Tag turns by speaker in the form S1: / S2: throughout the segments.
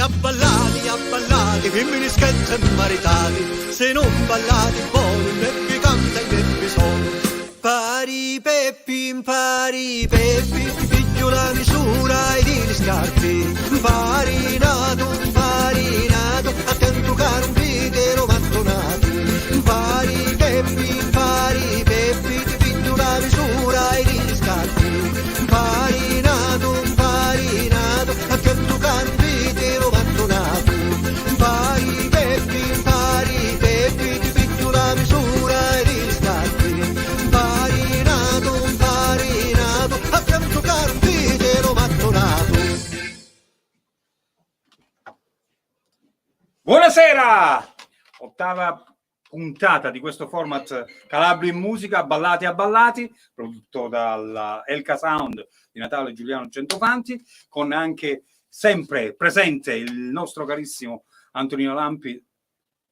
S1: abballati, femmine scherzi e maritati, se non ballati buoni, né vi canta né vi sono. Pari Peppi, figlio la misura e di scarpi, farinato, attento caro un pitero mattonato. Pari Peppi, figlio la misura e di scarpi, farinato, attento caro un pitero mattonato. Pari Peppi, figlio la misura e di scarpi, farinato, attento caro un pitero mattonato.
S2: Buonasera! Ottava puntata di questo format Calabria in musica, ballati a ballati, prodotto dalla Elka Sound di Natale Giuliano Centofanti, con anche sempre presente il nostro carissimo Antonino Lampi,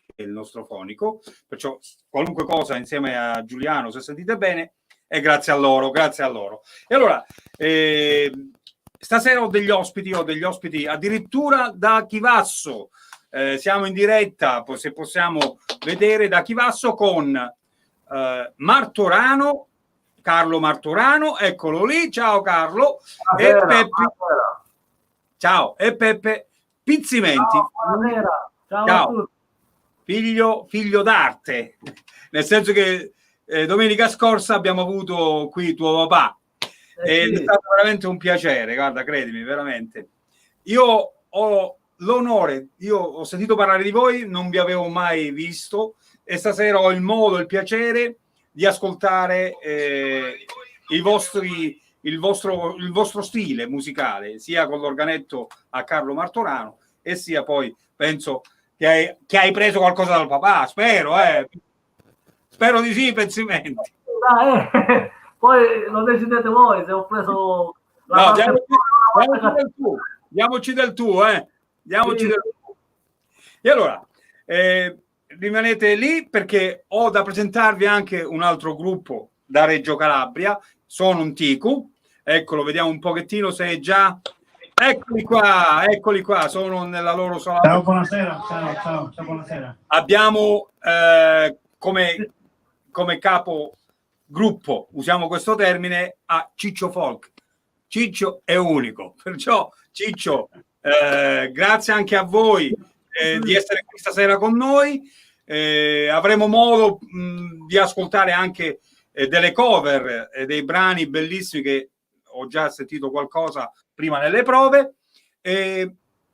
S2: che è il nostro fonico, perciò qualunque cosa insieme a Giuliano, se sentite bene, è grazie a loro. E allora, stasera ho degli ospiti addirittura da Chivasso. Siamo in diretta, se possiamo vedere, da Chivasso con Martorano, Carlo Martorano, eccolo lì, ciao Carlo, e Peppe, ciao, e Peppe Pizzimenti, ciao. Figlio d'arte, nel senso che domenica scorsa abbiamo avuto qui tuo papà, ed è stato veramente un piacere, guarda, credimi, veramente. Io ho sentito parlare di voi, non vi avevo mai visto, e stasera ho il modo, il piacere di ascoltare il vostro stile musicale, sia con l'organetto a Carlo Martorano, e sia poi, penso, che hai preso qualcosa dal papà, spero di sì, Pizzimenti.
S3: Poi lo decidete voi se ho preso
S2: la diamoci del tuo. E allora rimanete lì, perché ho da presentarvi anche un altro gruppo da Reggio Calabria. Sono un Ticu, eccolo, vediamo un pochettino se è già. Eccoli qua, sono nella loro sala.
S4: Ciao, buonasera. Ciao, buonasera.
S2: Abbiamo come capo gruppo, usiamo questo termine, a Ciccio Folk. Ciccio è unico, perciò Ciccio, grazie anche a voi di essere qui stasera con noi. Avremo modo di ascoltare anche delle cover dei brani bellissimi che ho già sentito qualcosa prima nelle prove,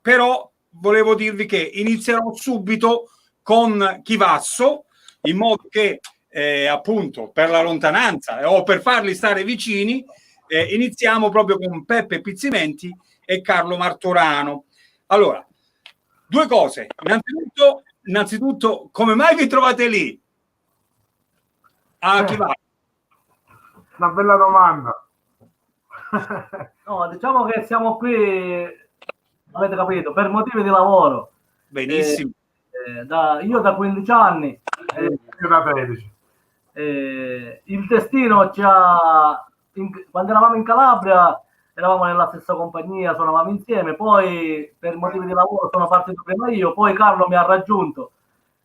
S2: però volevo dirvi che inizierò subito con Chivasso, in modo che appunto per la lontananza o per farli stare vicini, iniziamo proprio con Peppe Pizzimenti e Carlo Martorano. Allora, due cose. Innanzitutto, come mai vi trovate lì? Chi va?
S4: Una bella domanda.
S3: No, diciamo che siamo qui, avete capito, per motivi di lavoro.
S2: Benissimo.
S3: Io da 15 anni.
S4: Io da 13.
S3: Il destino quando eravamo in Calabria eravamo nella stessa compagnia, suonavamo insieme, poi per motivi di lavoro sono partito prima io, poi Carlo mi ha raggiunto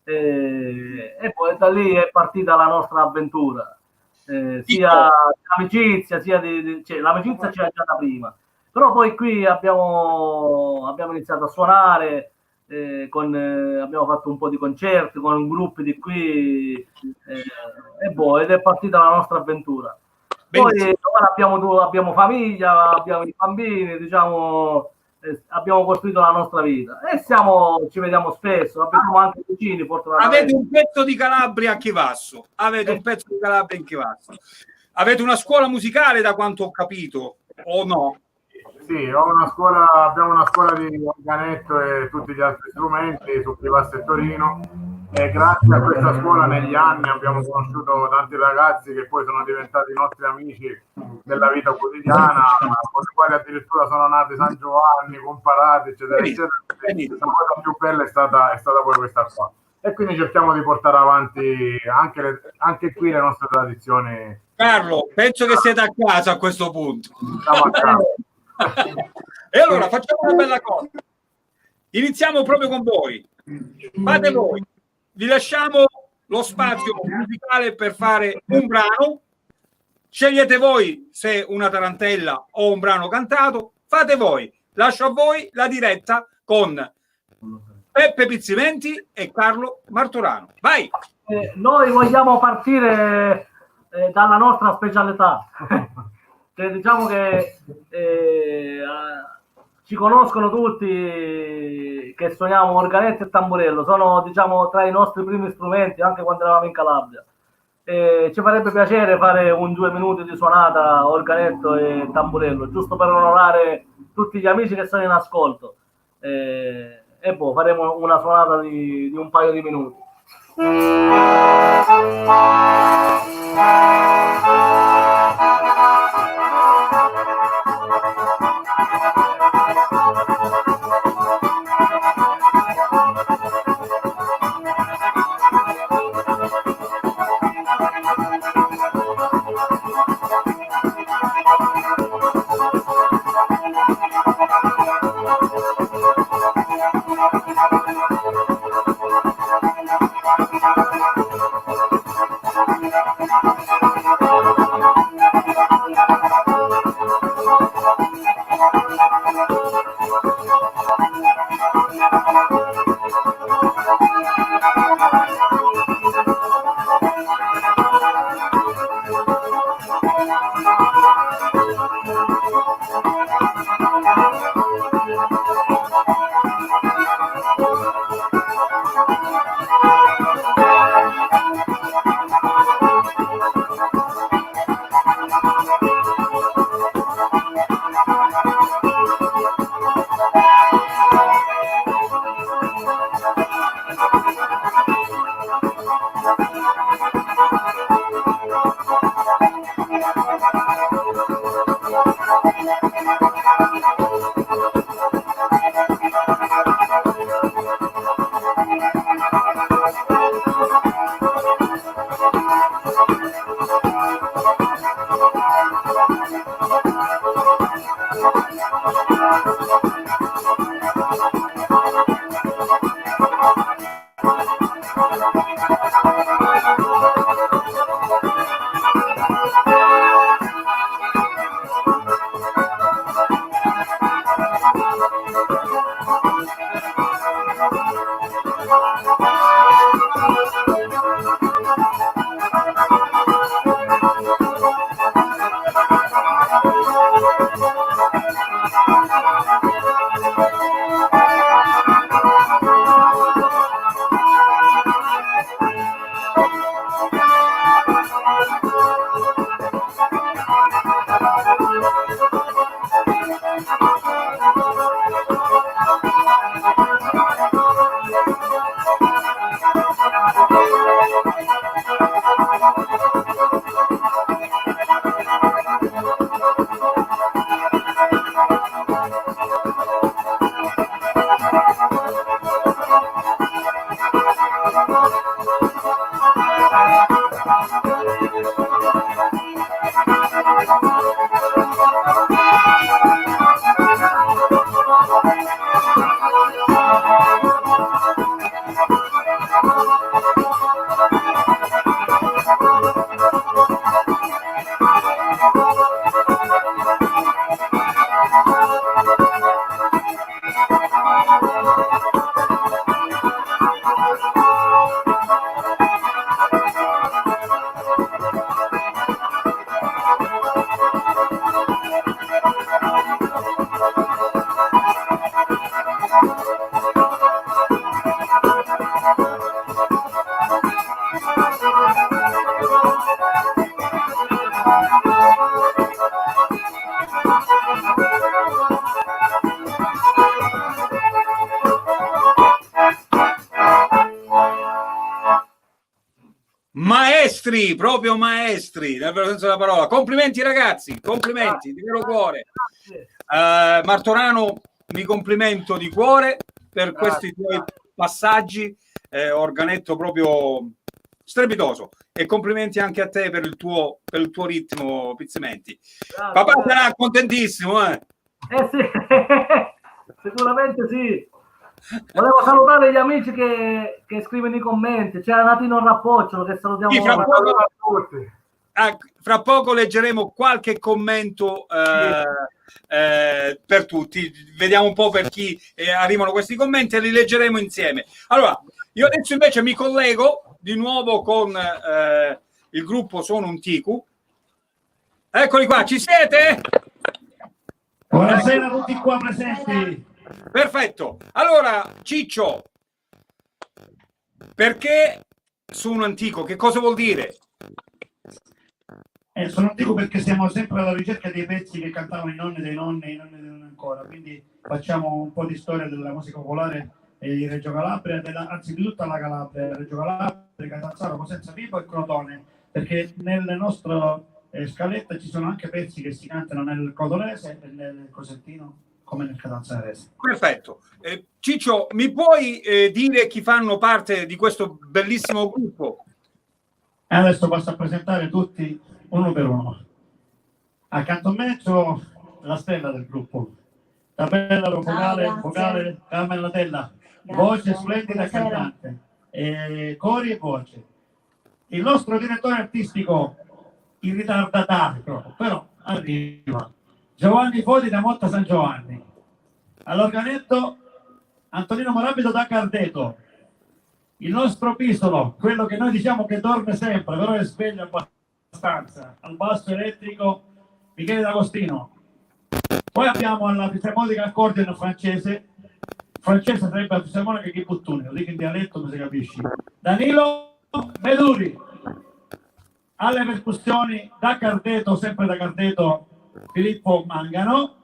S3: e poi da lì è partita la nostra avventura, sia l'amicizia, l'amicizia c'era già da prima, però poi qui abbiamo iniziato a suonare, abbiamo fatto un po' di concerti con gruppi di qui ed è partita la nostra avventura. Poi ora abbiamo famiglia, abbiamo i bambini, diciamo, abbiamo costruito la nostra vita e ci vediamo spesso, abbiamo anche vicini.
S2: Avete un pezzo di Calabria a Chivasso, avete una scuola musicale, da quanto ho capito, o no?
S4: Sì, abbiamo una scuola di organetto e tutti gli altri strumenti su Chivasso e Torino, e grazie a questa scuola negli anni abbiamo conosciuto tanti ragazzi che poi sono diventati nostri amici della vita quotidiana, con i quali addirittura sono nati San Giovanni, comparati, eccetera, eccetera. La cosa più bella è stata poi questa qua. E quindi cerchiamo di portare avanti anche qui le nostre tradizioni.
S2: Carlo, penso che siete a casa a questo punto.
S4: Siamo a casa.
S2: E allora facciamo una bella cosa. iniziamo proprio con voi. Fate voi, vi lasciamo lo spazio musicale per fare un brano, scegliete voi se una tarantella o un brano cantato, fate voi, lascio a voi la diretta con Peppe Pizzimenti e Carlo Martorano. Vai!
S3: Noi vogliamo partire dalla nostra specialità. Cioè, diciamo che ci conoscono tutti che suoniamo organetto e tamburello, sono diciamo tra i nostri primi strumenti anche quando eravamo in Calabria. Ci farebbe piacere fare un 2 minuti di suonata organetto e tamburello, giusto per onorare tutti gli amici che sono in ascolto. E poi faremo una suonata di un paio di minuti.
S2: Maestri, proprio maestri, nel vero senso della parola. Complimenti ragazzi, complimenti di vero cuore. Martorano, mi complimento di cuore per questi tuoi passaggi, organetto proprio strepitoso, e complimenti anche a te per il tuo ritmo, Pizzimenti. Papà sarà contentissimo,
S3: sì. Sicuramente sì. Volevo salutare gli amici che scrivono i commenti. C'era Natino Rappocciolo che salutiamo.
S2: Sì, fra
S4: tutti.
S2: fra poco leggeremo qualche commento per tutti, vediamo un po' per chi arrivano questi commenti e li leggeremo insieme. Allora, io adesso invece mi collego di nuovo con il gruppo Sono un Ticu. Eccoli qua, ci siete?
S5: Buonasera a tutti qua presenti.
S2: Perfetto. Allora, Ciccio, perché sono antico? Che cosa vuol dire?
S5: Sono antico perché siamo sempre alla ricerca dei pezzi che cantavano i nonni dei nonni e i nonni dei nonni ancora, quindi facciamo un po' di storia della musica popolare di Reggio Calabria, anzi di tutta la Calabria, Reggio Calabria, Catanzaro, Cosenza, Vibo e Crotone, perché nelle nostre scalette ci sono anche pezzi che si cantano nel codolese e nel cosentino come nel catanzarese.
S2: Perfetto. Ciccio, mi puoi dire chi fanno parte di questo bellissimo gruppo?
S5: Adesso passo a presentare tutti uno per uno. Accanto a me c'ho la stella del gruppo, tabella vocale Carmen Latella, voce splendida cantante, cori e voce. Il nostro direttore artistico in ritardatario, però arriva, Giovanni Fodi da Motta San Giovanni. All'organetto Antonino Morabito da Cardeto. Il nostro pistolo, quello che noi diciamo che dorme sempre, però è sveglio abbastanza, al basso elettrico Michele D'Agostino. Poi abbiamo alla fisarmonica accordion francese sarebbe la fisarmonica che Buttuni, lo dico in dialetto ma si capisci. Danilo Meduri. Alle percussioni da Cardeto, sempre da Cardeto, Filippo Mangano.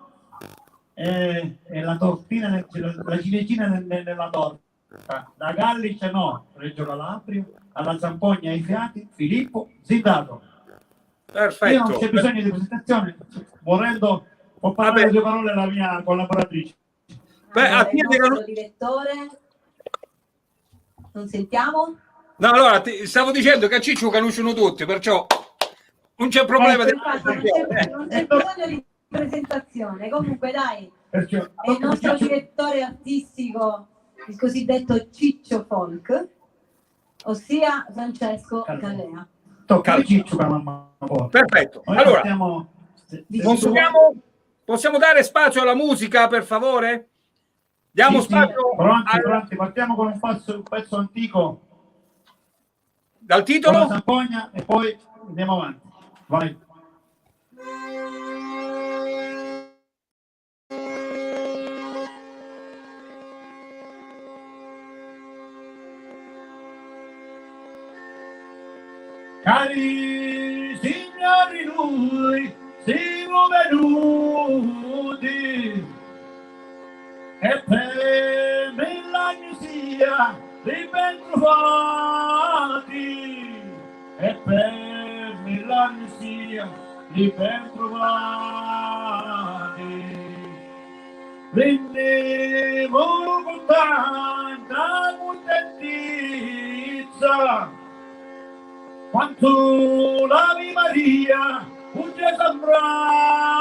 S5: E la tortina, la ciliegina nella torta. Da Gallice Reggio Calabria, alla Zampogna ai fiati, Filippo Zindato.
S2: Perfetto.
S5: Io non c'è bisogno di presentazione, volendo può parlare due parole la mia collaboratrice.
S6: Allora, il nostro direttore, non sentiamo?
S2: No, allora stavo dicendo che a Ciccio conoscono tutti, perciò non c'è problema.
S6: Non c'è bisogno di presentazione. Comunque dai, è il nostro direttore artistico, il cosiddetto Ciccio Folk, ossia Francesco Callea.
S5: Tocca a Ciccio, mamma.
S2: Perfetto. Allora, possiamo dare spazio alla musica, per favore? Diamo spazio.
S5: Pronti. Partiamo con un pezzo antico.
S2: Dal titolo?
S5: La Zampogna e poi andiamo avanti. Vai. Cari signori, noi siamo venuti e per mill'anni sia di ben trovati e per mill'anni sia di ben trovati. Vendevo con tanta contentizza quanto l'Ave Maria unge s'abbraccia,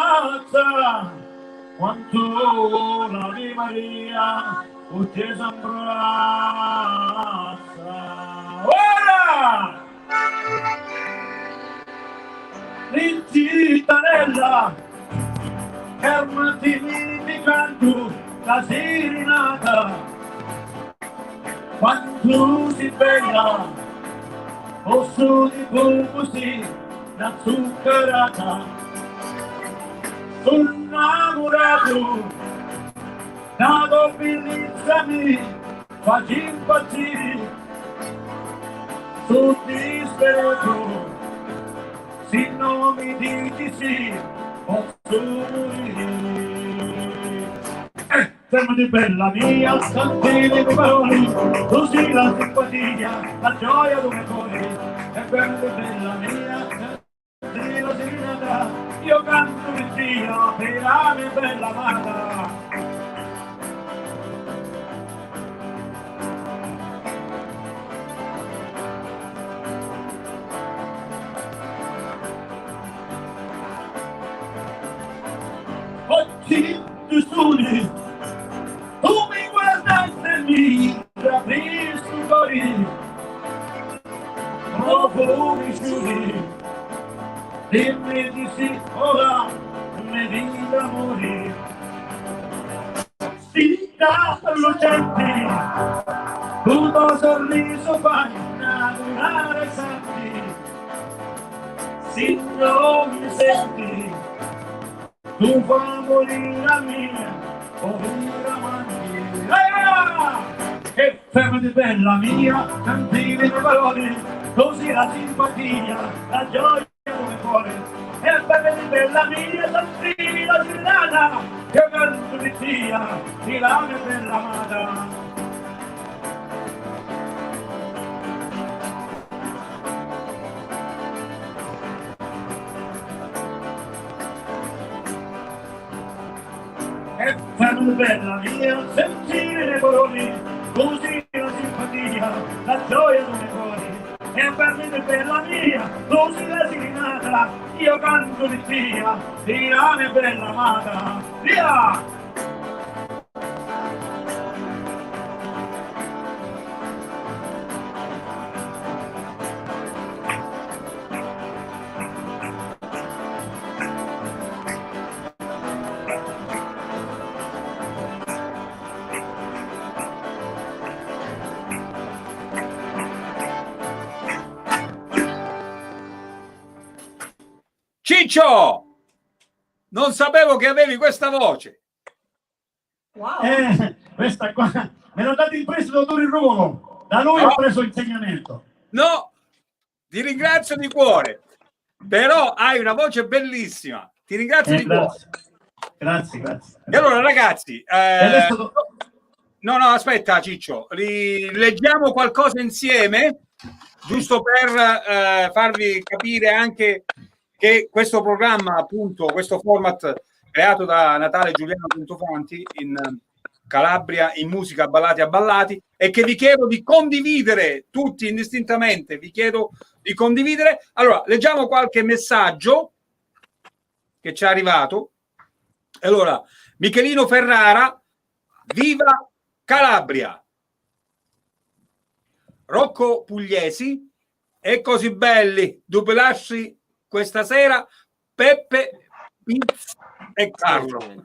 S5: quanto l'Ave Maria unge s'abbraccia. Ora! L'incitanella, fermati mi canto la serenata, quanto si bella, osso di così, la zuccherata, sono innamorato, la tua bellezza mi fa impazzire, sono disperato, se non mi dici sì, posso morire. Fermati bella mia, sentire le parole, così la simpatia, la gioia d'un cuore. E fermati bella mia, sentire la serenità, io canto il Dio per la mia bella amata. Oggi tu studi, tu mi guardaste città lucenti, tu tuo sorriso fai innamorare santi, Signore mi senti, tu fai morire la mia, paura mania. Che fermati bella mia, cantini le parole, così la simpatia, la gioia come cuore. E fermati bella mia, cantini la giornata, che canto di tia, di la mia bella amata. E fermati bella mia, sentire le parole, così la simpatia, la gioia come cuore. E fermati bella mia, così la signata, io canto di tia, di la mia bella amata. Via!
S2: Ciccio, non sapevo che avevi questa voce.
S6: Wow.
S5: Questa qua me l'ha dato in prestito Dottor Ruolo, da lui ho preso insegnamento.
S2: No, ti ringrazio di cuore, però hai una voce bellissima, ti ringrazio di cuore.
S5: Grazie.
S2: E allora ragazzi,
S5: adesso...
S2: no, aspetta Ciccio, leggiamo qualcosa insieme, giusto per farvi capire anche che questo programma, appunto, questo format creato da Natale Giuliano Fanti in Calabria, in musica, ballati a ballati, e che vi chiedo di condividere tutti indistintamente, vi chiedo di condividere. Allora, leggiamo qualche messaggio che ci è arrivato. Allora, Michelino Ferrara, viva Calabria. Rocco Pugliesi, e così belli, dupelassi questa sera, Peppe, Pizza e Carlo.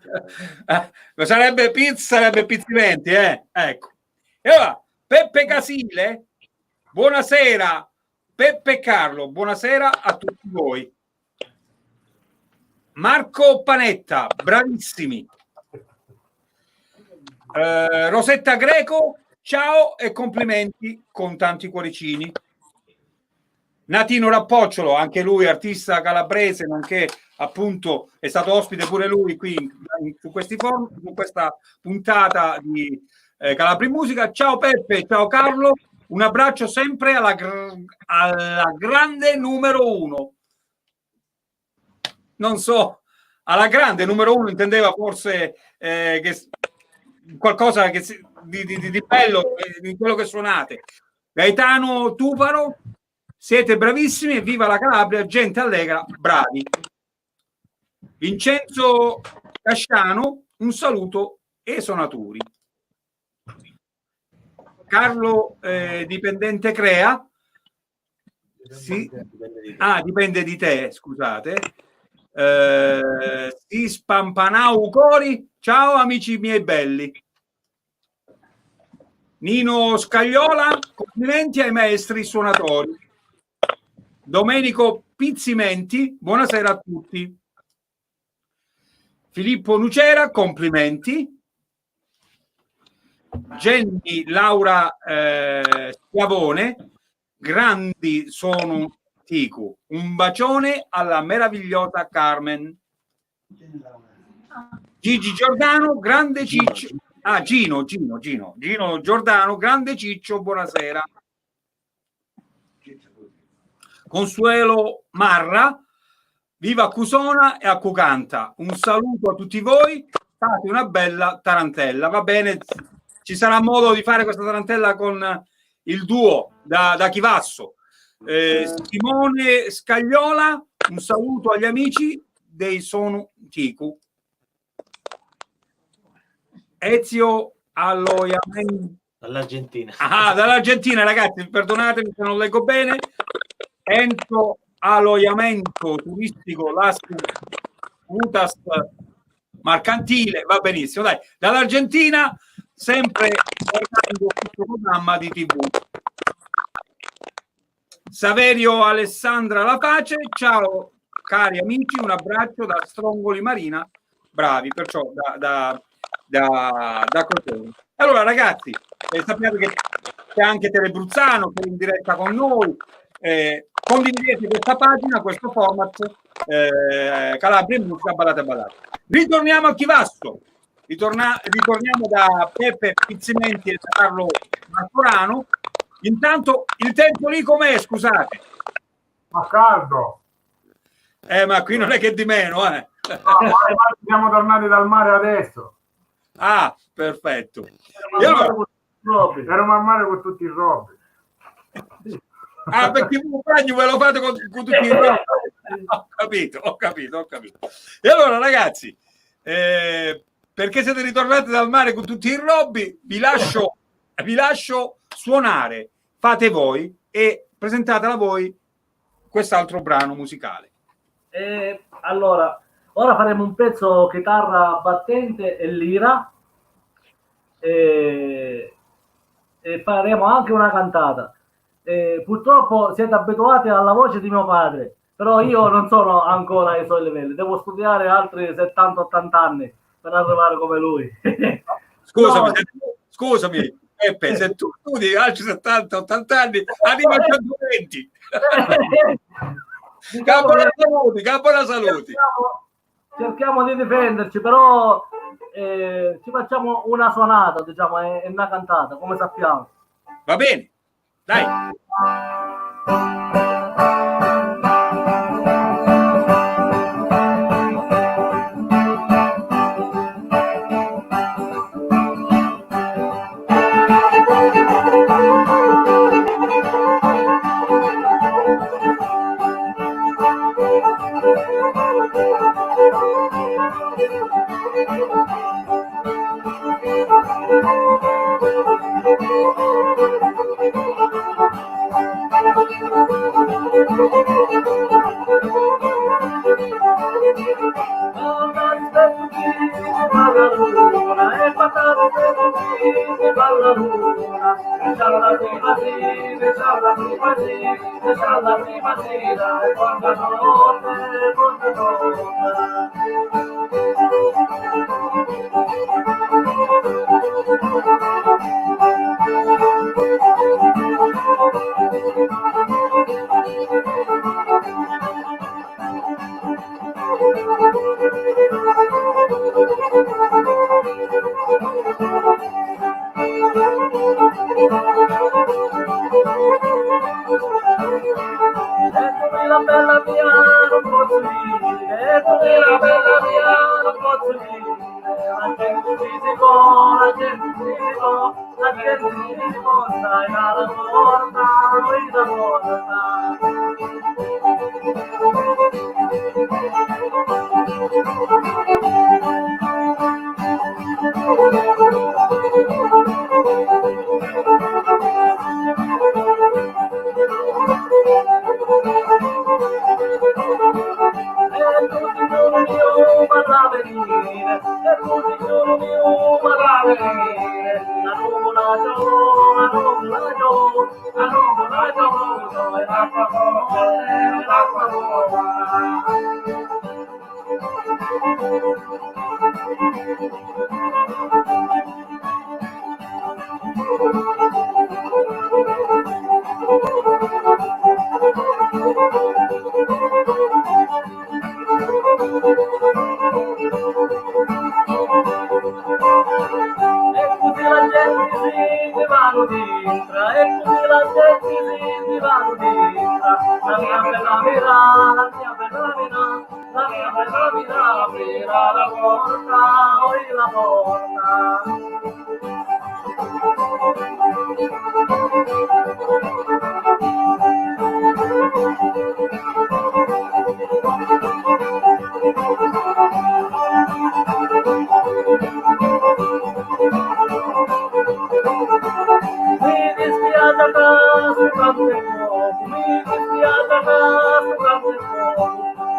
S2: Sarebbe Pizza, sarebbe Pizzimenti, ecco. E allora, Peppe Casile, buonasera, Peppe e Carlo, buonasera a tutti voi. Marco Panetta, bravissimi. Rosetta Greco, ciao e complimenti con tanti cuoricini. Natino Rappocciolo, anche lui artista calabrese, nonché appunto è stato ospite pure lui qui su questi forum, su questa puntata di Calabria in Musica. Ciao Peppe, ciao Carlo, un abbraccio sempre alla grande numero uno. Non so, alla grande numero uno intendeva forse che qualcosa che di bello di quello che suonate. Gaetano Tuparo, siete bravissimi e viva la Calabria, gente allegra, bravi. Vincenzo Casciano, un saluto e sonaturi. Carlo dipendente Crea, sì. Dipende di te, scusate. Si Spampanau Cori, ciao amici miei belli. Nino Scagliola, complimenti ai maestri suonatori. Domenico Pizzimenti, buonasera a tutti. Filippo Nucera, complimenti. Jenny Laura Schiavone, grandi sono Ticu. Un bacione alla meravigliosa Carmen. Gigi Giordano, grande Ciccio. Gino Giordano, grande Ciccio, buonasera. Consuelo Marra, viva Cusona e a Cucanta. Un saluto a tutti voi, fate una bella tarantella. Va bene, ci sarà modo di fare questa tarantella con il duo da Chivasso. Simone Scagliola, un saluto agli amici dei Sono Ticu. Ezio Alloiamento
S7: dall'Argentina.
S2: Dall'Argentina, ragazzi, perdonatemi se non leggo bene. Enzo Alloiamento turistico Las Rutas Marcantile, va benissimo, dai. Dall'Argentina sempre guardando questo programma di TV. Saverio Alessandra La Pace, ciao cari amici, un abbraccio da Strongoli Marina, bravi, perciò da Crotone. Allora ragazzi, sappiate che c'è anche Telebruzzano che è in diretta con noi, condividete questa pagina, questo format, Calabria in musica, ballate e ballate. Ritorniamo a Chivasso, ritorniamo da Peppe Pizzimenti e da Carlo Martorano. Intanto il tempo lì com'è, scusate?
S4: Ma caldo.
S2: Ma qui non è che di meno,
S4: No, siamo tornati dal mare adesso.
S2: Ah, perfetto.
S4: Eravamo al mare con tutti i robbi.
S2: Ah, perché il bagno ve lo fate con tutti i robbi? Ho capito. E allora, ragazzi, perché siete ritornati dal mare con tutti i robbi, vi lascio suonare, fate voi e presentatela voi quest'altro brano musicale.
S3: Allora, ora faremo un pezzo chitarra battente e lira e faremo anche una cantata. Purtroppo siete abituati alla voce di mio padre, però io non sono ancora ai suoi livelli, devo studiare altri 70-80 anni per arrivare come lui.
S2: Scusami, Peppe, se tu studi altri 70-80 anni, arriva a 120. Capo la saluti.
S3: Cerchiamo di difenderci, però ci facciamo una suonata, diciamo, è una cantata, come sappiamo.
S2: Va bene, dai.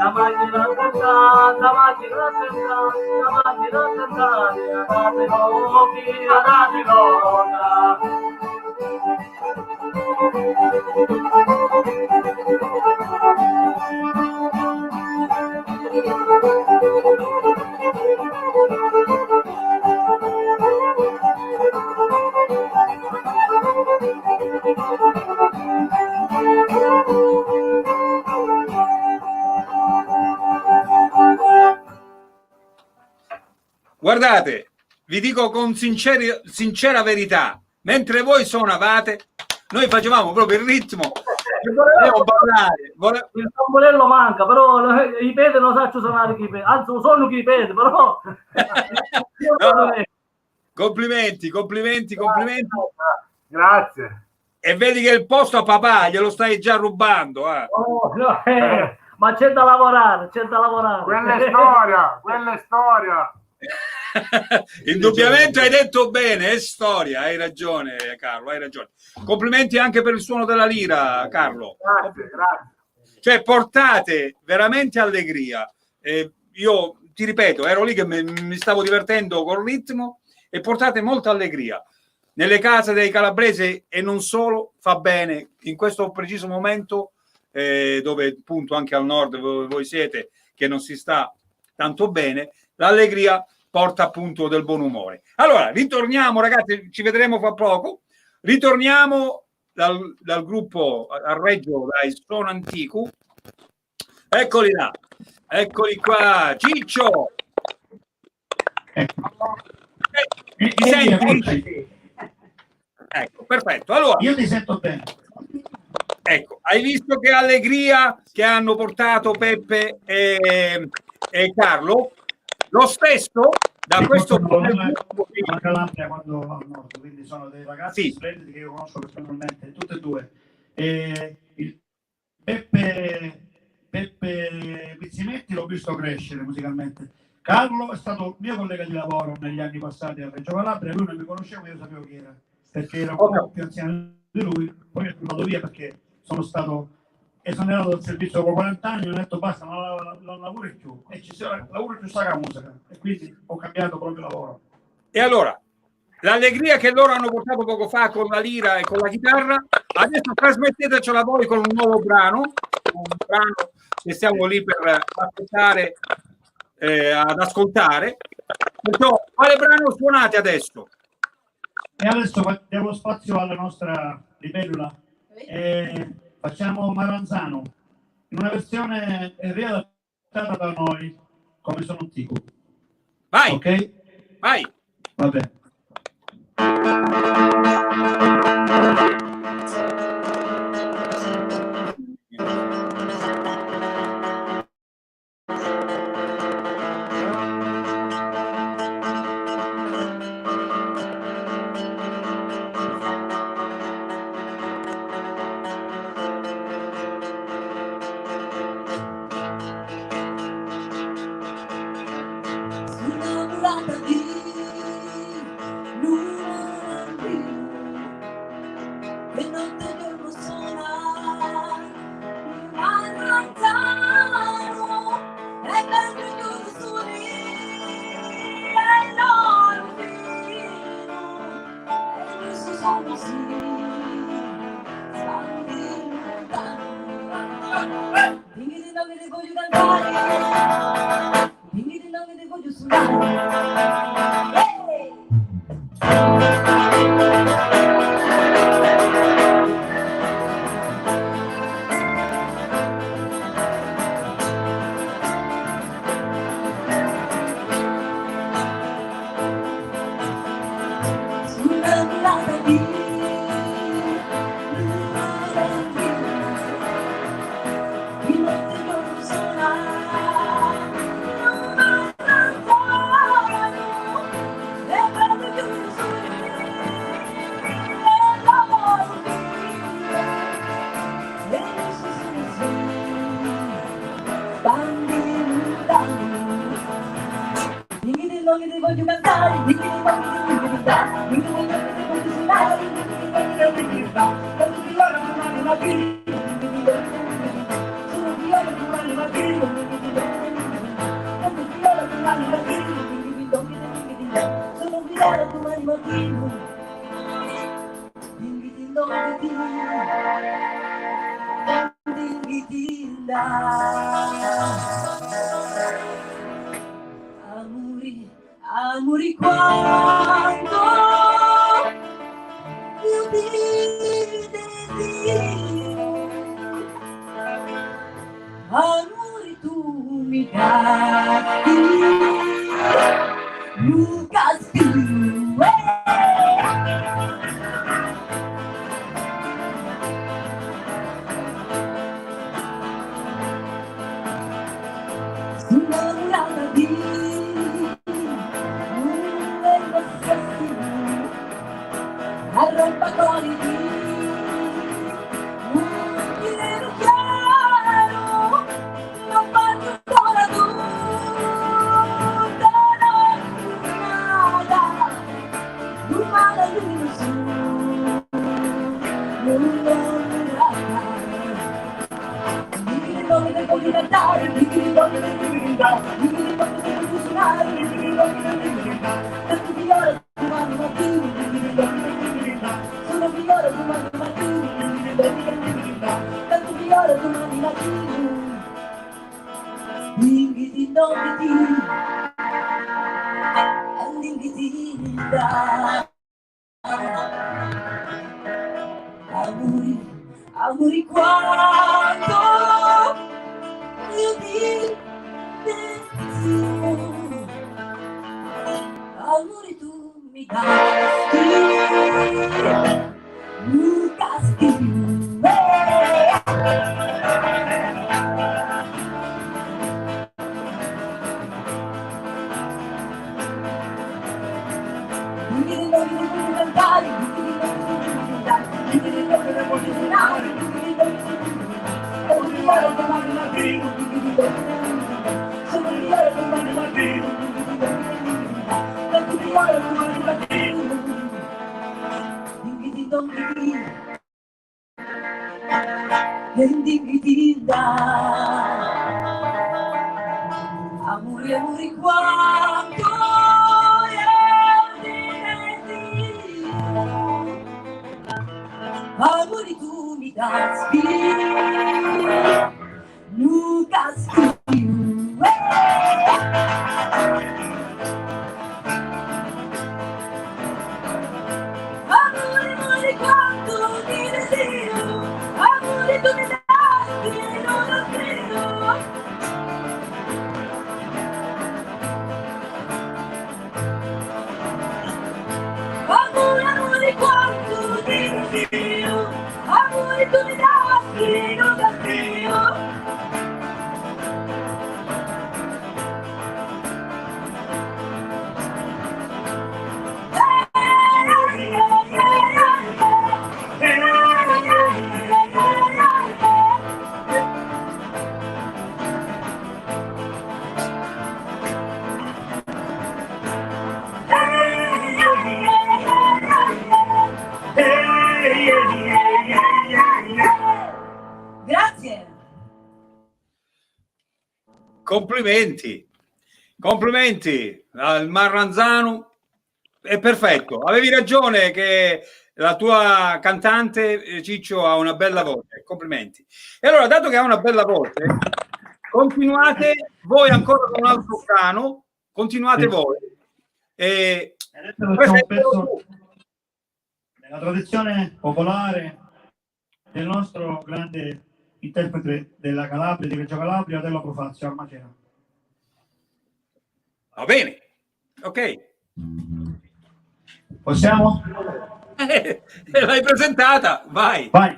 S3: la macchina a cantare, la macchina a cantare, la macchina a cantare, andate lochi, andate loca.
S2: Guardate, vi dico con sincera verità, mentre voi suonavate, noi facevamo proprio il ritmo.
S3: Il tamburello manca, però i piedi non so suonare chi piedi, anzi sono chi piedi, però
S2: no. Complimenti.
S4: Grazie.
S2: E vedi che il posto a papà glielo stai già rubando.
S3: Oh, no, ma c'è da lavorare,
S4: Quella è storia.
S2: Indubbiamente hai detto bene, è storia, hai ragione Carlo, hai ragione. Complimenti anche per il suono della lira, Carlo.
S4: Grazie.
S2: Cioè portate veramente allegria. Io ti ripeto, ero lì che mi stavo divertendo col ritmo e portate molta allegria nelle case dei calabresi e non solo. Fa bene in questo preciso momento dove appunto anche al nord voi siete che non si sta tanto bene, l'allegria porta appunto del buon umore. Allora ritorniamo ragazzi, ci vedremo fra poco, ritorniamo dal gruppo a Reggio, dai Sono Antico. Eccoli là, eccoli qua. Ciccio, mi senti? Ecco, perfetto. Allora,
S5: io ti sento bene.
S2: Ecco, hai visto che allegria che hanno portato Peppe e Carlo? Lo stesso da questo
S5: la Calabria quando va al nord, quindi sono dei ragazzi splendidi che io conosco personalmente, tutti e due. Peppe Pizzimetti l'ho visto crescere musicalmente. Carlo è stato mio collega di lavoro negli anni passati a Reggio Calabria, lui non mi conosceva, io sapevo chi era, perché era un po' più anziano di lui, poi è andato via perché sono stato esonerato dal servizio dopo 40 anni, ho detto basta, non lavoro più, e lavoro più la musica, e quindi ho cambiato proprio lavoro.
S2: E allora, l'allegria che loro hanno portato poco fa con la lira e con la chitarra, adesso trasmettetecela voi con un nuovo brano, che stiamo lì per aspettare ad ascoltare. Perciò, quale brano suonate adesso?
S5: E adesso diamo spazio alla nostra libellula. Facciamo Maranzano in una versione riadattata da noi come Sono Antico.
S2: Vai,
S5: ok?
S2: Vai.
S5: Vabbè.
S7: voglio cantare, dimmi che voglio diventare, dimmi che voglio suonare, dimmi che voglio diventare, quando ti guardo domani mattina, sono viola domani mattina. non dirò domani mattino, inviti non ti amori quanto io ti desidero, amori tu mi dai, Lucas arrompacoli di un pieno chiaro, non faccio ancora tutta la giornata, lui su, non dimmi le donne del può diventare, dimmi le donne del può diventare, dimmi le donne del può suonare, dimmi le donne del può diventare, tanto di ore domani mattino, dimmi le donne del può diventare, sono migliore domani mattino, dimmi le donne del può diventare, tanto di ore domani mattino, inviti non ti, all'inviti da, amori quanto io ti desidero, amori tu mi dasti, Lucas amori quanto amori tu mi dasti, Lucas amori quanto ti desidero, amori tu mi dasti, non lo credo. Amore quanto ti desidero, amore tu mi dasti, non lo credo. Grazie.
S2: Complimenti al Marranzano, è perfetto, avevi ragione che la tua cantante Ciccio ha una bella voce, complimenti. E allora, dato che ha una bella voce, continuate voi ancora con un altro brano, continuate voi. E
S5: questo è un pezzo nella tradizione popolare del nostro grande interprete della Calabria, di Reggio Calabria, Dello Profazio, a Macena.
S2: Va bene, ok.
S5: Possiamo?
S2: L'hai presentata, vai.
S5: Vai.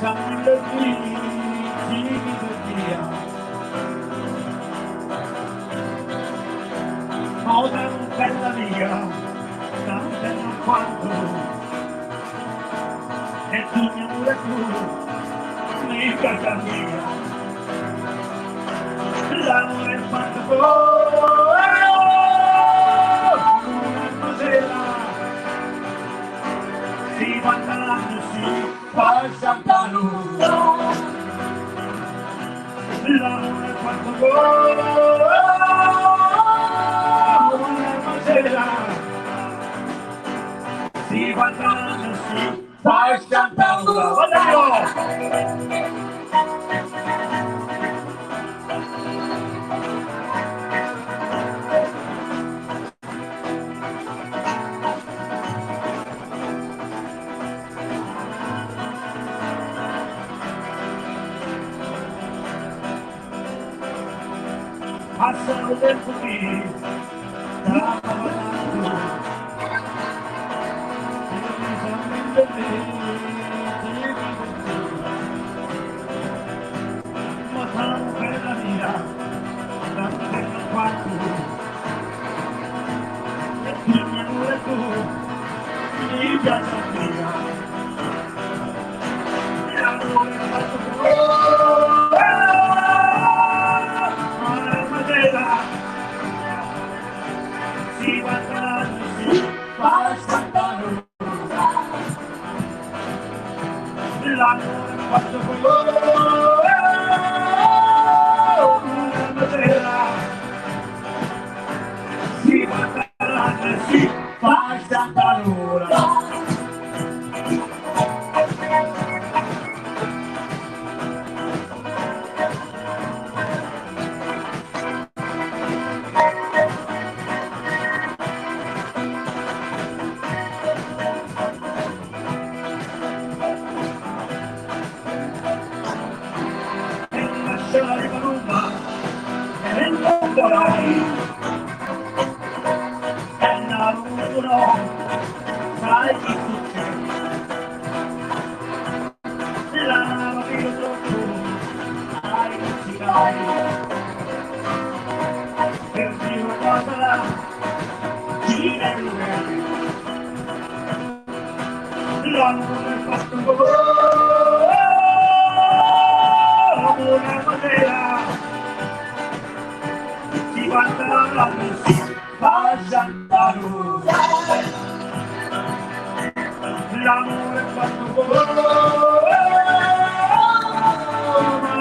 S5: facciamo il figli per via. Moda non bella mia, tante non quanto, e tu mio amore tu, mi casa mia. L'amore è fatto una sera, si guardano, si passa da nulla. L'amore è fatto una sera, si guardano, si passa da nulla. Passano il tempo qui, stava parlando, ma sarà bella mia, tanto per non quanto, e tu mi amore tu, mi piace mia, l'amore è fatto si guardano, si passano, l'amore è fatto una sera, si guardano, si passano. L'amore è fatto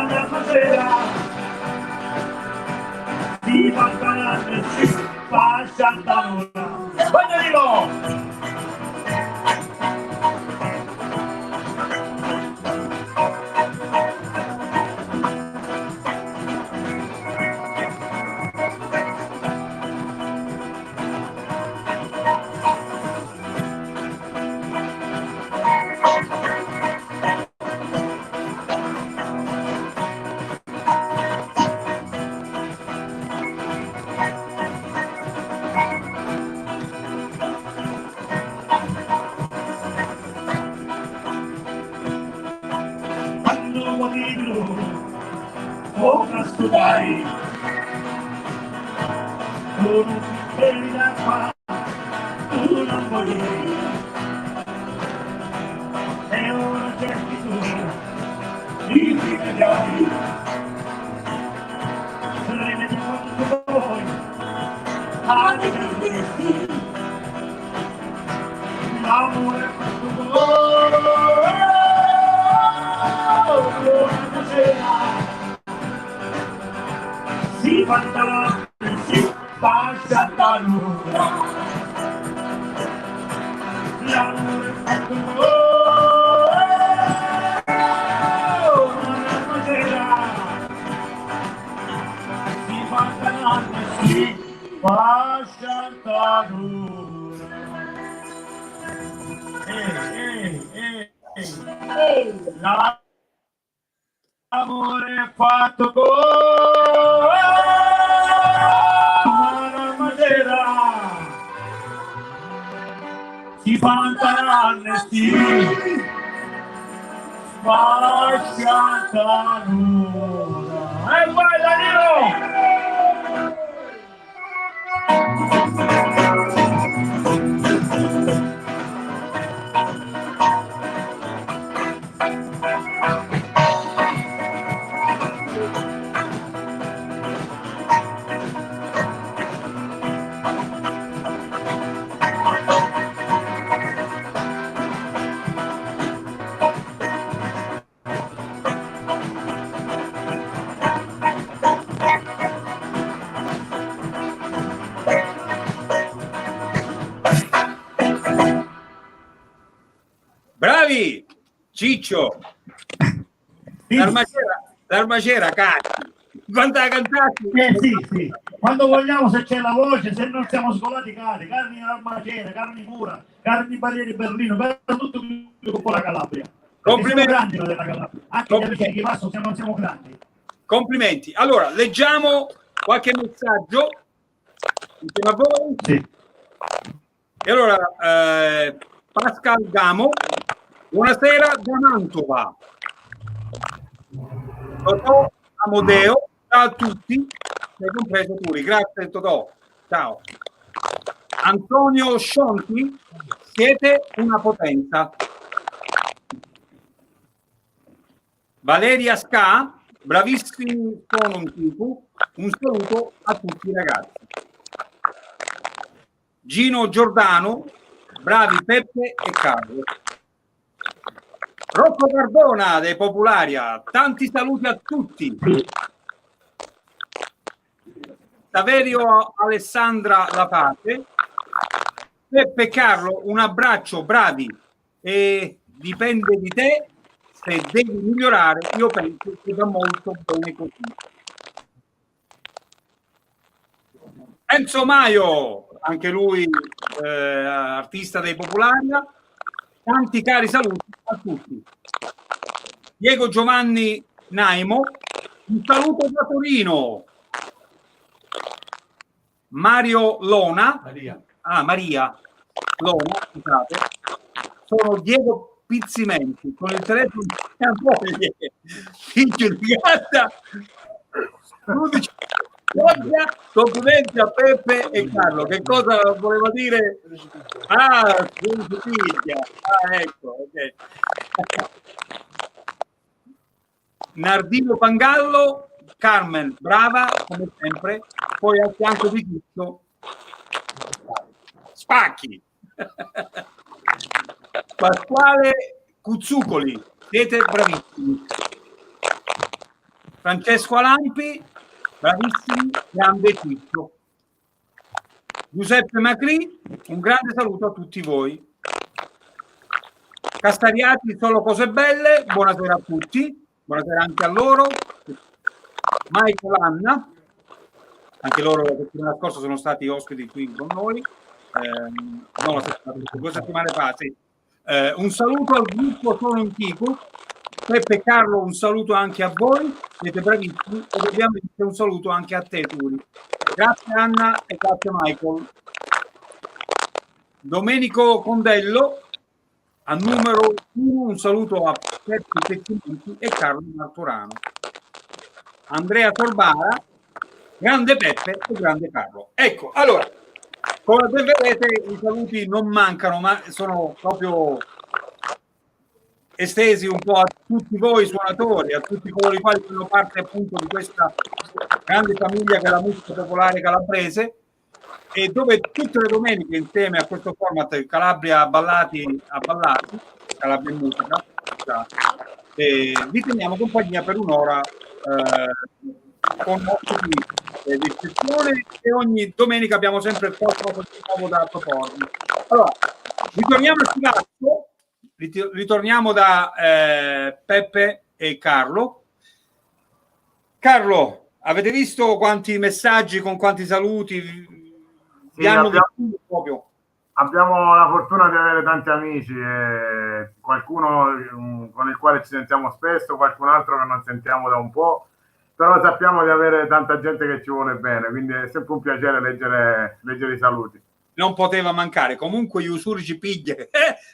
S5: una sera, si guardano, si passano. Guardalo! Dai, con un bicchiere d'acqua, tu non volevi, e ora cerchi tu, i rimediai, rimedi quanto vuoi, a divertirti, l'amore è quanto vuoi, una sera, si guarda, si passa da nulla. L'amore è fatto una sera, si guarda, si passa da nulla. L'amore è fatto si fanno anni, faccia calura. E vai Danilo!
S2: Bravi Ciccio, l'armacera cazzo, quando la cantati
S5: Sì, quando vogliamo, se c'è la voce, se non siamo scolati carni all'armaciere, carni mura, carni barriere Berlino, per tutto il gruppo la Calabria.
S2: Complimenti.
S5: Siamo grandi noi della Calabria, anche gli amici di Passo non siamo grandi.
S2: Complimenti. Allora, leggiamo qualche messaggio insieme a voi.
S5: Sì.
S2: E allora, Pascal Gamo, buonasera da Mantova. Totò Amodeo, ciao a tutti, sei compreso Turi. Grazie Totò, ciao. Antonio Scionti, siete una potenza. Valeria Ska, bravissimi sono un tipo, un saluto a tutti i ragazzi. Gino Giordano, bravi Peppe e Carlo. Rocco Carbona dei Popolaria, tanti saluti a tutti. Saverio Alessandra La Pace, Peppe e Carlo, un abbraccio, bravi, e dipende di te, se devi migliorare, io penso che va molto bene così. Enzo Maio, anche lui artista dei Popolaria, tanti cari saluti a tutti. Diego Giovanni Naimo, un saluto da Torino. Mario Lona, Maria Lona, scusate. Sono Diego Pizzimenti, con il telefono figlio di gatta. Complimenti a Peppe e Carlo. Che cosa voleva dire? Ecco, okay. Nardino Pangallo, Carmen, brava come sempre, poi al fianco di Ciccio spacchi. Pasquale Cuzzucoli, siete bravissimi. Francesco Alampi, bravissimi, grande Ciccio. Giuseppe Macri, un grande saluto a tutti voi. Castariati, solo cose belle, buonasera a tutti, buonasera anche a loro. Michael Anna, anche loro la settimana scorsa sono stati ospiti qui con noi, no, 2 settimane fa, sì. Un saluto al gruppo Sono in Tipo. Peppe e Carlo, un saluto anche a voi, siete bravissimi, e ovviamente un saluto anche a te Turi. Grazie Anna e grazie Michael. Domenico Condello, a numero 1 un saluto a Peppe Pezzimenti e Carlo Martorano. Andrea Torbara, grande Peppe e grande Carlo. Ecco, allora, come vedete i saluti non mancano, ma sono proprio estesi un po' a tutti voi suonatori, a tutti coloro i quali fanno parte appunto di questa grande famiglia che è la musica popolare calabrese, e dove tutte le domeniche insieme a questo format Calabria Ballati a Ballati, Calabria in Musica, vi teniamo compagnia per un'ora con ospiti di eccezione, e ogni domenica abbiamo sempre il qualcosa di nuovo da proporvi. Allora, ritorniamo al Silazzo. Ritorniamo da Peppe e Carlo. Carlo, avete visto quanti messaggi con quanti saluti?
S4: Sì, abbiamo la fortuna di avere tanti amici, qualcuno con il quale ci sentiamo spesso, qualcun altro che non sentiamo da un po', però sappiamo di avere tanta gente che ci vuole bene, quindi è sempre un piacere leggere i saluti.
S2: Non poteva mancare. Comunque gli usuri ci piglia,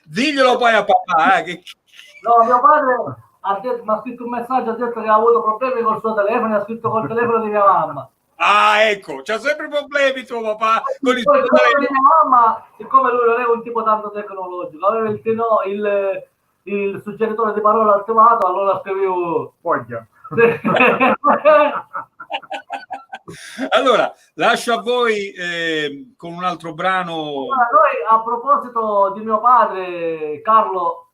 S2: diglielo poi a papà che...
S3: No, mio padre mi ha scritto un messaggio, ha detto che ha avuto problemi col suo telefono, ha scritto col telefono di mia mamma.
S2: Ah, ecco, c'ha sempre problemi tuo papà con il
S3: Poi
S2: suo
S3: il telefono di
S2: telefono.
S3: mia mamma, siccome lui non è un tipo tanto tecnologico, aveva il suggeritore di parola attivato, allora scrivevo
S4: Foglia.
S2: Allora, lascio a voi con un altro brano.
S3: Allora, noi a proposito di mio padre, Carlo,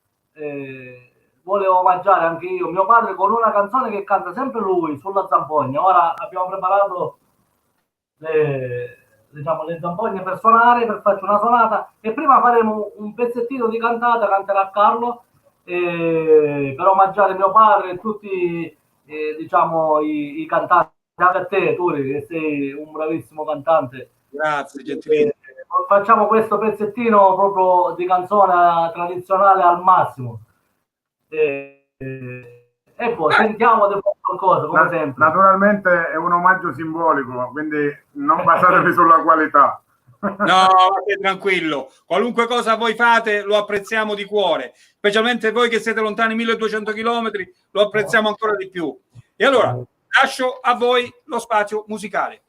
S3: volevo omaggiare anche io mio padre con una canzone che canta sempre lui sulla zampogna. Ora abbiamo preparato le zampogne per suonare, per farci una sonata, e prima faremo un pezzettino di cantata, canterà Carlo, per omaggiare mio padre e tutti diciamo i cantanti, anche a te Turi che sei un bravissimo cantante.
S2: Grazie, gentilissimo.
S3: Facciamo questo pezzettino proprio di canzone tradizionale al massimo, e poi sentiamo di fare qualcosa come sempre.
S4: Naturalmente è un omaggio simbolico, quindi non basatevi sulla qualità.
S2: No, tranquillo, qualunque cosa voi fate lo apprezziamo di cuore, specialmente voi che siete lontani 1200 chilometri, lo apprezziamo ancora di più. E allora lascio a voi lo spazio musicale.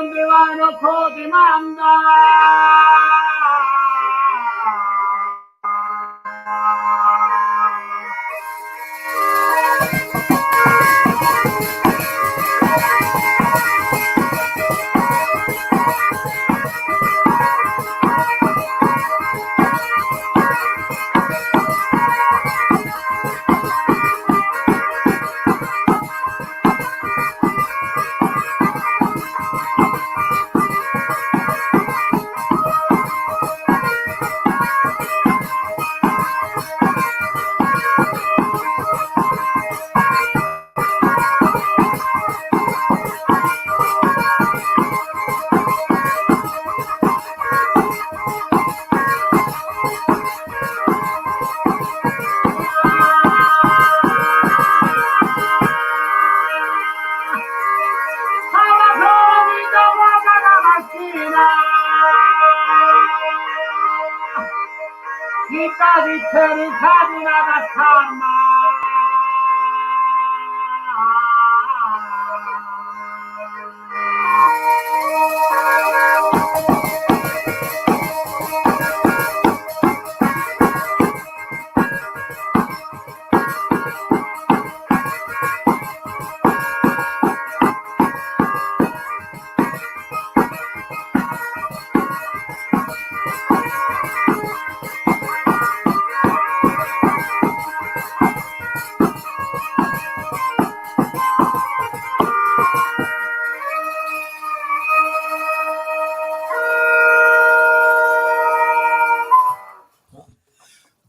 S7: Donde vanno codi manda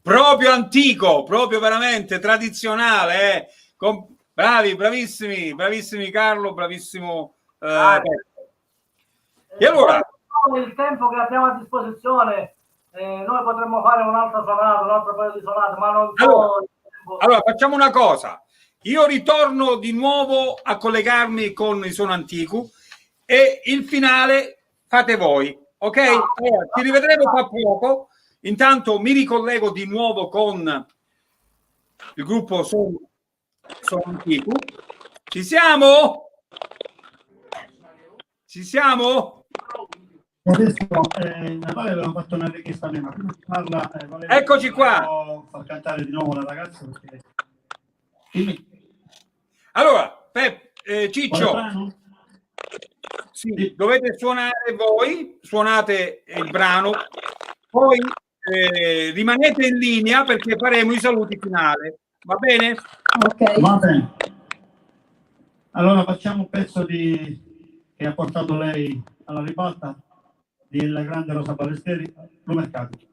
S2: Proprio antico, proprio veramente tradizionale, bravi, bravissimi Carlo, bravissimo. E allora
S3: il tempo che abbiamo a disposizione, noi potremmo fare un'altra sonata, un altro paio di sonate, ma non so.
S2: Allora facciamo una cosa, io ritorno di nuovo a collegarmi con il suono antico e il finale fate voi, ok? Allora, ci rivedremo fra poco. Intanto mi ricollego di nuovo con il gruppo Suono Antico. Ci siamo? Ci siamo?
S5: Adesso Natale aveva fatto una richiesta mia, ma prima di farla, Valerio,
S2: Eccoci qua.
S5: far cantare di nuovo la ragazza perché... Dimmi.
S2: Allora,
S5: Quale
S2: Ciccio,
S5: brano?
S2: sì, dovete suonare voi, suonate il brano, poi rimanete in linea perché faremo i saluti finali, va bene?
S6: Ok.
S5: Va bene. Allora facciamo un pezzo che ha portato lei alla ribalta della grande Rosa Ballestieri, Lumercati.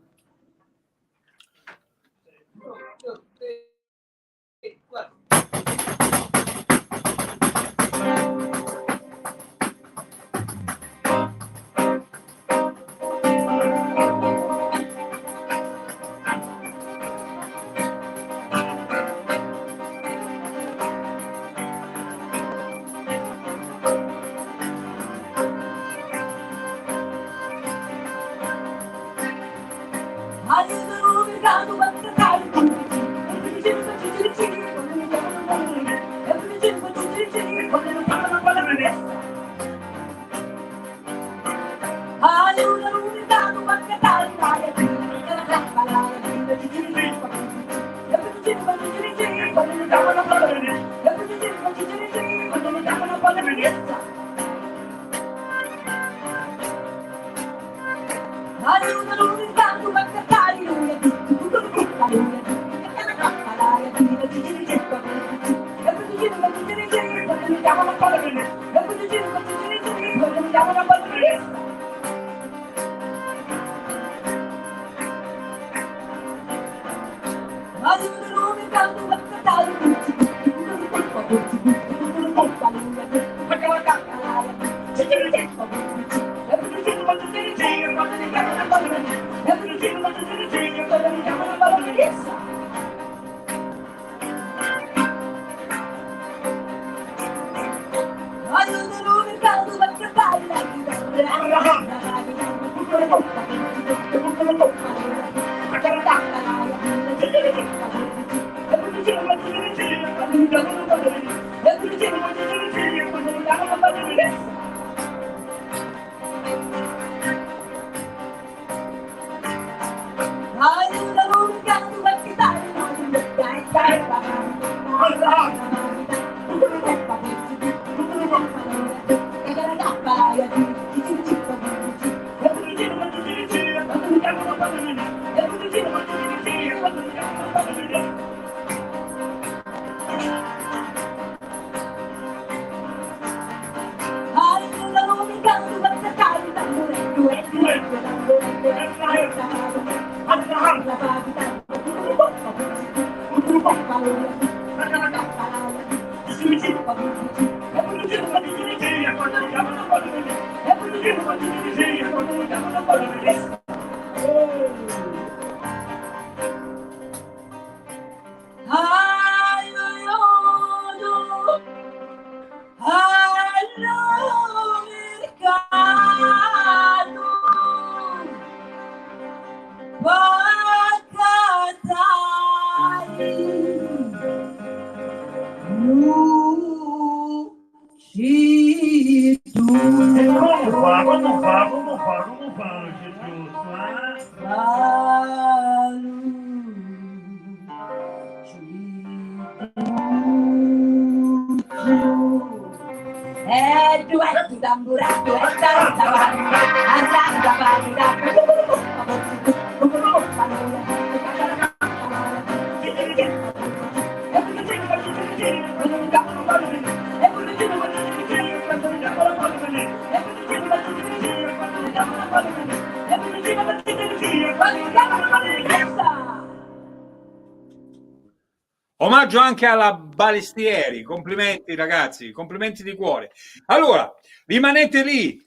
S2: Omaggio anche alla Ballestieri, complimenti ragazzi, complimenti di cuore. Allora, rimanete lì,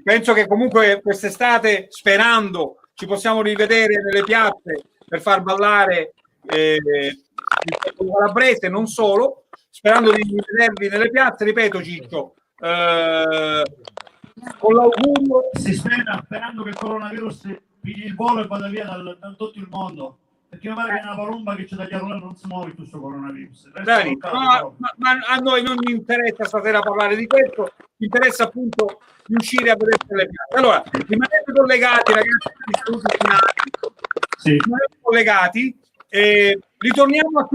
S2: penso che comunque quest'estate, sperando, ci possiamo rivedere nelle piazze per far ballare il calabrese, non solo, sperando di rivedervi nelle piazze, ripeto Ciccio, con l'augurio...
S5: Si spera, sperando che il coronavirus pigli il volo e vada via da tutto il mondo. perché mi pare che è una palomba che c'è da chiarore non si muove questo coronavirus.
S2: Dani, ma a noi non interessa stasera parlare di questo, ci interessa appunto riuscire a vedere le piante. Allora, rimanete collegati, ragazzi, rimanete collegati, ritorniamo a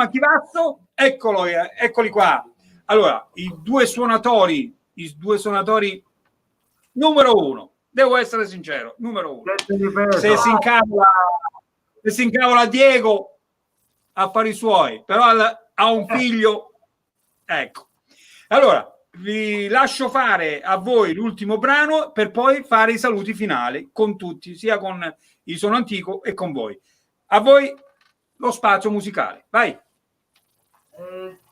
S2: Chivasso, eccoli qua. Allora, i due suonatori numero uno, devo essere sincero, numero uno. Se si incavola Diego, affari suoi, però ha un figlio, ecco. Allora, vi lascio fare a voi l'ultimo brano per poi fare i saluti finali con tutti, sia con il Sono Antico e con voi. A voi lo spazio musicale, vai.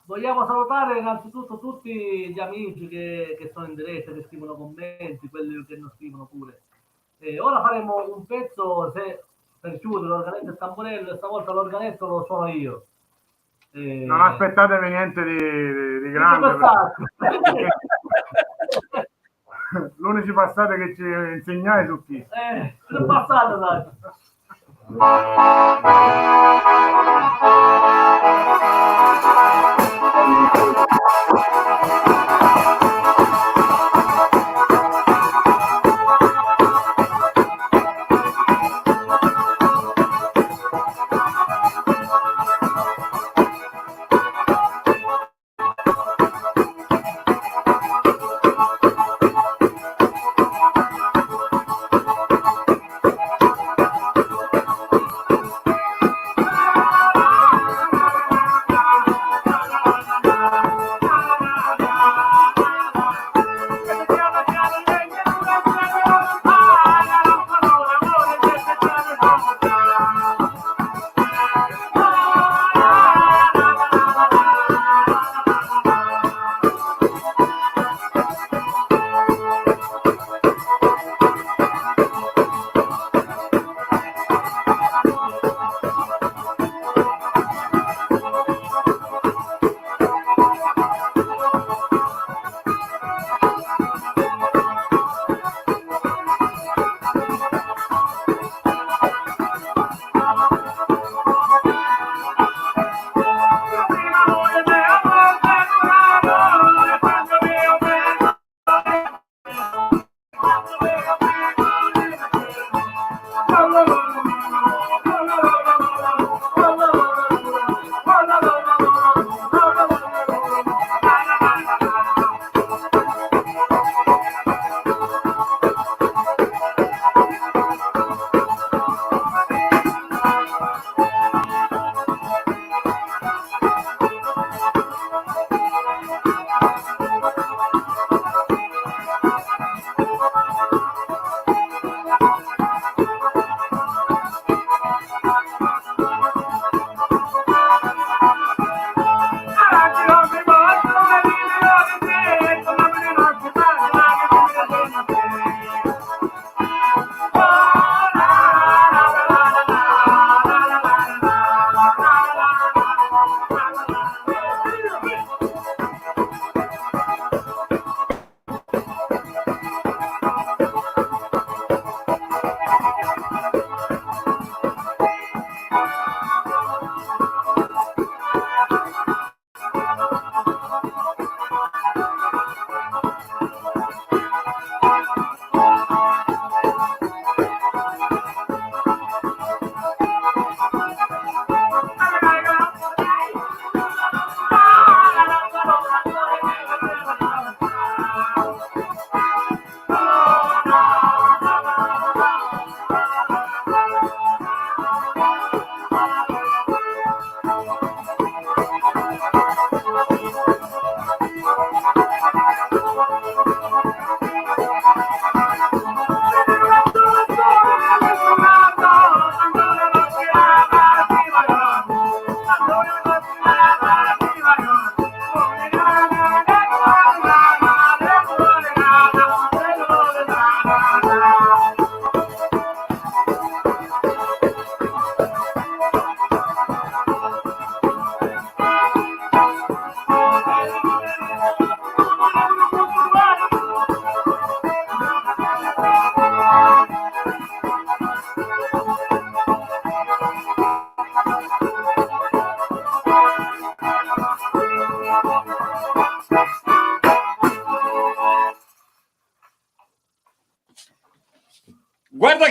S3: Vogliamo salutare innanzitutto tutti gli amici che sono in diretta, che scrivono commenti, quelli che non scrivono pure. Ora faremo un pezzo per chiudere l'organetto e tamburello, e stavolta l'organetto lo suono io.
S4: Non aspettatevi niente di grande. L'unico passato che ci insegnai su chi?
S3: Il passato, dai.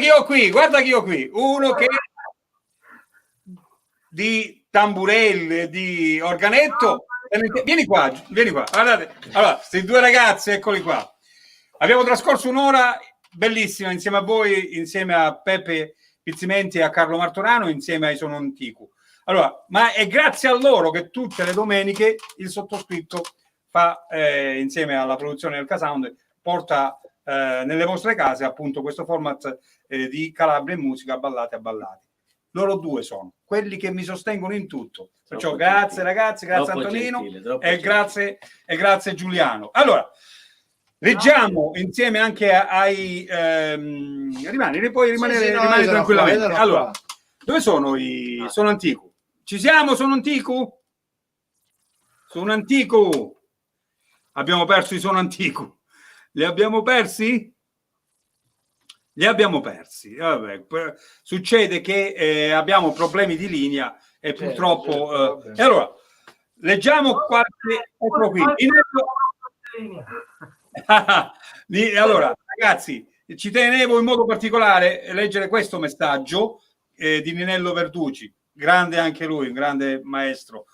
S2: chi ho qui, guarda chi ho qui, uno che di tamburelle, di organetto. Vieni qua, guardate. Allora, questi due ragazzi, eccoli qua. Abbiamo trascorso un'ora bellissima insieme a voi, insieme a Peppe Pizzimenti e a Carlo Martorano, insieme ai Sono Antico. Allora, ma è grazie a loro che tutte le domeniche il sottoscritto fa, insieme alla produzione del K-Sound, porta nelle vostre case appunto questo format di Calabria in musica, ballate a ballate. Loro due sono quelli che mi sostengono in tutto. Perciò grazie ragazzi, grazie Antonino e grazie Giuliano. Allora, leggiamo insieme anche ai puoi rimanere tranquillamente. Allora, dove sono i Sono Antico? Ci siamo, Sono Antico? Sono Antico. Abbiamo perso i Sono Antico. Li abbiamo persi? Li abbiamo persi. Vabbè, succede che abbiamo problemi di linea e purtroppo e allora leggiamo qualche eccolo qui. Allora ragazzi, ci tenevo in modo particolare a leggere questo messaggio di Ninello Verducci, grande anche lui, un grande maestro.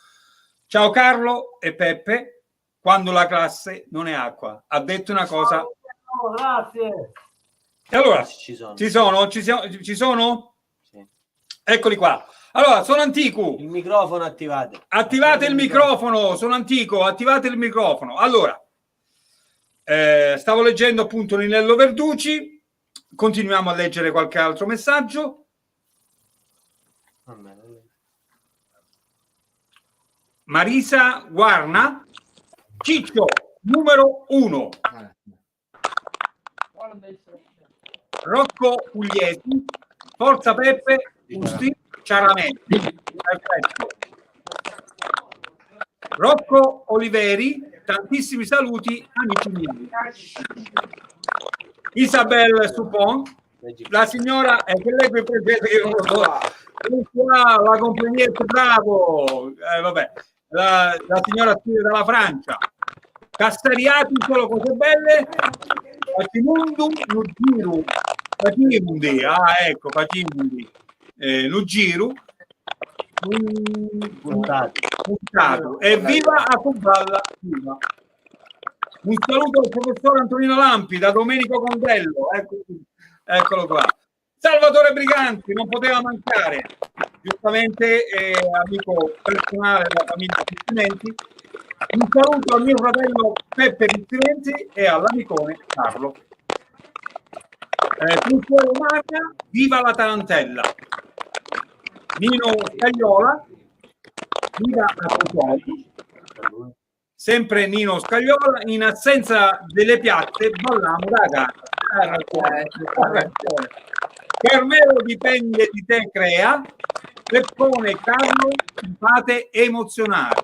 S2: Ciao Carlo e Peppe, quando la classe non è acqua, ha detto una cosa.
S3: Grazie.
S2: E allora, ci sono? Sì. Eccoli qua. Allora, Sono Antico.
S8: Il microfono attivate.
S2: Attivate il microfono, Sono Antico, attivate il microfono. Allora, stavo leggendo appunto Ninello Verducci, continuiamo a leggere qualche altro messaggio. Marisa Guarna, Ciccio, numero 1. Rocco Pugliesi, Forza Peppe, Giusti, Ciaramenti. Perfetto. Rocco Oliveri, tantissimi saluti, amici miei. Isabel Supon, la signora che leggo il presente, io non lo so. La compagnia, bravo. Vabbè. La signora scrive dalla Francia. Cassariati, solo cose belle. Facimundu, Nugiru, Facimundi, ecco, Facimundi, Nugiru, puntato. E viva a Cuballa, viva. Un saluto al professor Antonino Lampi da Domenico Condello, eccolo qua. Salvatore Briganti, non poteva mancare, giustamente amico personale della famiglia Pizzimenti. Un saluto al mio fratello Peppe Pizzimenti e all'amicone Carlo. Consuelo Marca, viva la Tarantella. Nino Scagliola, viva la Consuelo. Sempre Nino Scagliola, in assenza delle piazze balliamo da gara. Carmelo dipende di te crea, Peppone Carlo fate emozionare.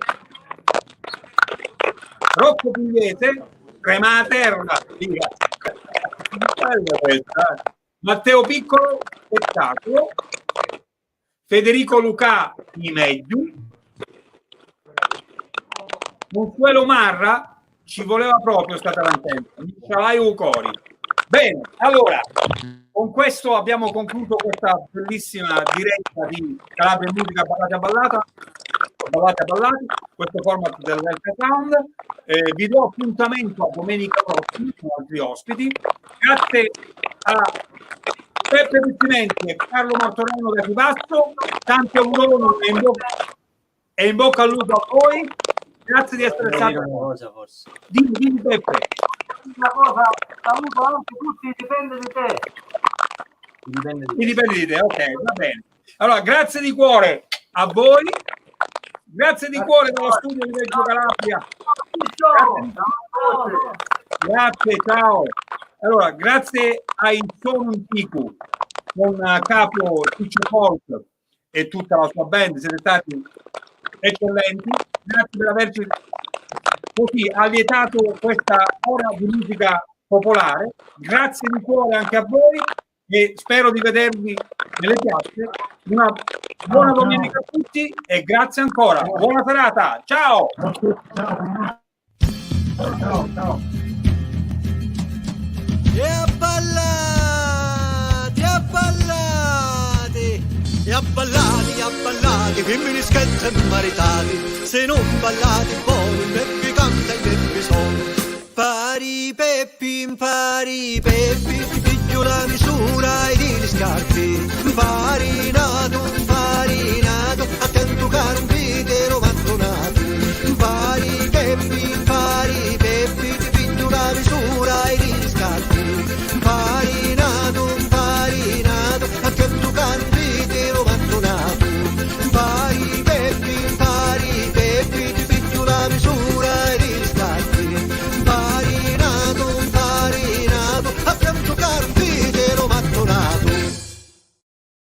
S2: Rocco Pugliese, crema terra, Matteo Piccolo, spettacolo. Federico Luca, i meglio. Consuelo Marra, ci voleva proprio sta tarantella. Cori. Bene, allora, con questo abbiamo concluso questa bellissima diretta di Calabria in musica ballate a ballate, questo format del K-Sound. Vi do appuntamento a domenica prossima con altri ospiti. Grazie a Peppe Pizzimenti e Carlo Martorano da Chivasso, tanti auguroni e in bocca al lupo a voi. Grazie di essere stati. Dimmi Peppe.
S3: Una cosa, saluto anche tutti, dipende di te.
S2: Dipende di te, ok, va bene. Allora, grazie di cuore a voi. Grazie di cuore dallo studio di Reggio Calabria. Grazie, ciao. Allora, grazie ai Sono Antico con capo Ciccio Folk e tutta la sua band, siete stati eccellenti. Grazie per averci così allietato questa ora di musica popolare. Grazie di cuore anche a voi e spero di vedervi nelle piazze. Una buona domenica a tutti e grazie ancora. Buona serata. Ciao.
S5: Ciao.
S1: E a ballare, ballati, femmine scherzi e maritati, se non ballati buoni, né picanti né bisogni. Pari Peppi, figlio la misura e di scarpi, farinato